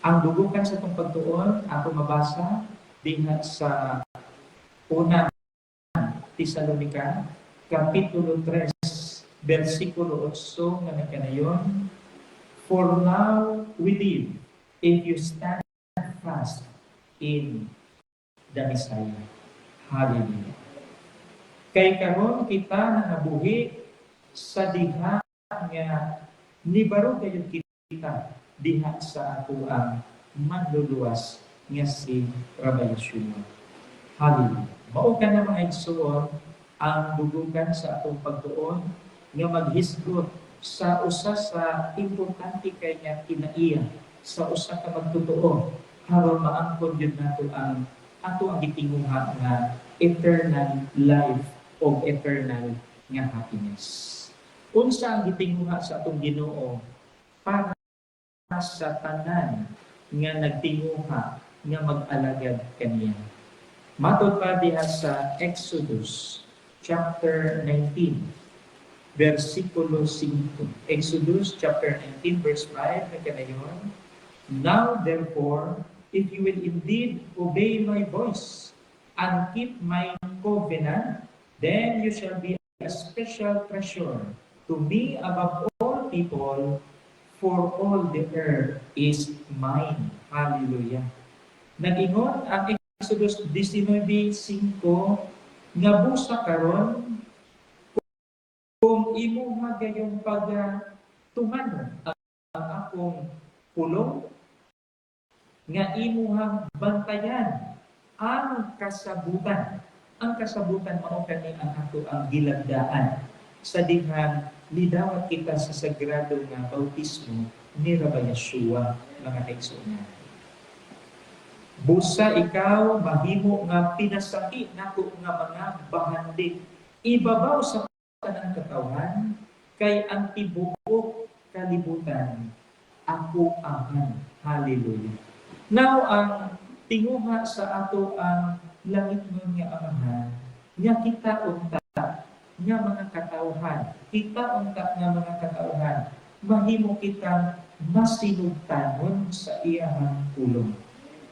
Ang dugukan sa itong pagtuon, ako mabasa diha sa una Tesalonica, Kapitulo 3, versikulo 8, nga nagkanayon, for now we live, if you stand fast in the Messiah. Hallelujah. Kay karon kita nangabuhi sa diha nga nibaro kayo kita diha sa ato ang manluluwas nga si Rabbi Yeshua. Hallelujah. Mao ka na mga igsoon ang dugukan sa atong pagtuon nga maghisgot sa usa sa importante kay nga kinaiya sa usa ka magtutuo aron maangkon gyud nato ang ato ang gitinguha nga eternal life o eternal nga happiness. Unsa ang gitinguha sa atong Ginoo para sa tanan nga nagtinguha nga mag-alagad kaniya. Matod pa diha sa Exodus chapter 19, versikulo 5. Exodus chapter 19, verse 5, nagkanayon, now therefore, if you will indeed obey my voice and keep my covenant, then you shall be a special treasure to me above all people, for all the earth is mine. Hallelujah. Nag-ingon ang Exodus 19:5 nga busa karon kung imo magayong pagtuman ang akong pulong nga imuhang bantayan ang kasabutan. Ang kasabutan mao kani ang ato ang gilagdaan sa dihang lidawat kita sa sagrado nga bautismo ni Rabbi Yeshua, mga kaigsuonan. Busa ikaw mahimo nga pinasaki nako nga mga bahandi ibabaw sa kanang katawan kay ang tibuok kalibutan ako ahan. Hallelujah. Now ang tinguha sa ato ang langit nga amahan nga kita unta nga mga katawhan, kita unta nga mga katawhan, mahimo kitang masinugtanon sa iyang pulong.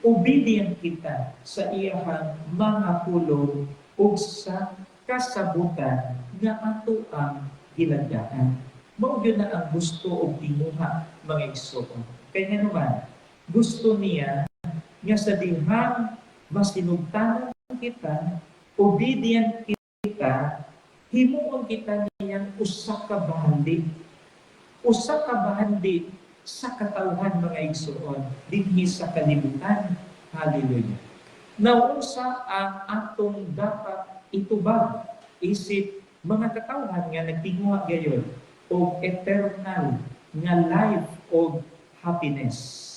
Obedient kita sa iyang mga pulong ug sa kasabutan nga ato ang gilagdaan. Mao gyud na ang gusto og tinguha mga igsoon. Kaya naman gusto niya nga sa dihang masinugtanon kita, obedient kita, himuon kita niyang usa ka bahandi. Usa ka bahandi sa katawhan mga igsoon dinhi sa kalibutan. Hallelujah. Nausa ang atong dapat itubag isip mga katawhan nga nagtinguha gayon og eternal nga life og happiness.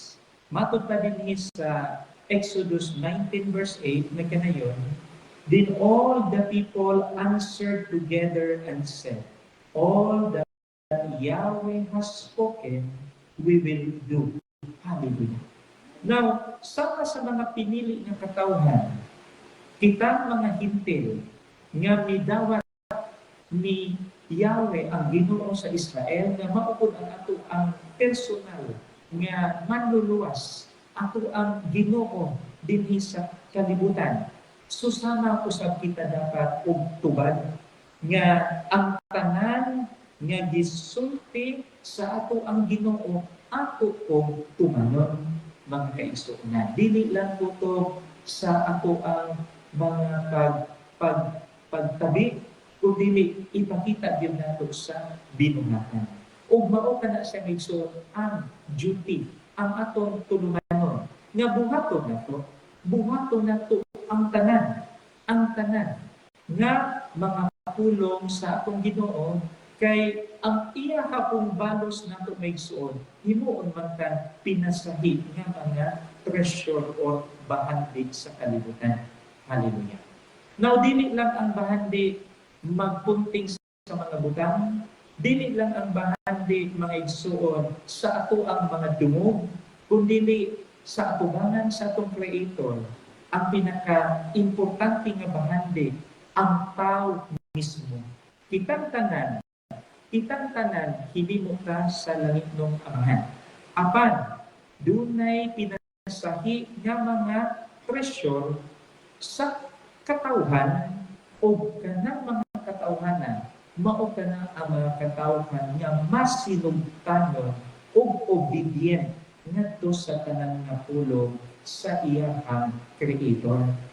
Matod pa dinhi sa Exodus 19 verse 8 na kanayon, then all the people answered together and said, all that Yahweh has spoken, we will do. Hallelujah. Now, sama sa mga pinili ng katawhan, kita mga hintil nga midawat ni Yahweh ang Ginoo sa Israel nga maupod ang ato ang personal nga manluluwas, ato ang Ginoo dinhi sa kalibutan. Susama ko sa kita dapat og tubad nga ang tanan nga gisulti sa ato ang Ginoo ato kong tumanon mga kaigsuonan. Dili lang to sa ato ang mga pagtabi kundi ipakita gyud nato sa binuhatan. Ug mao kana sa igsoon ang duty, ang atong tulumanon nga buhaton nato ang tanan nga mga pulong sa atong Ginoo. Kay ang iya hapong balos nato may igsoon, himuon man kan pinasahi nga mga treasure o bahandi sa kalibutan. Hallelujah. Now, dili lang ang bahandi magpunting sa mga butang, dili lang ang bahandi mga igsoon sa ato ang mga dungog, kundi sa atubangan sa atong Creator, ang pinaka-importante nga bahandi, ang tao mismo. Kitang tanan, hinimo ka sa langit ng Amahan. Apan, dunay pinasahi nga mga treasure sa katawhan o kanang mga katawhanan mao kana ang mga katawhan nga masinugtanon o obedient ngadto sa kanang napulong sa iyang Creator.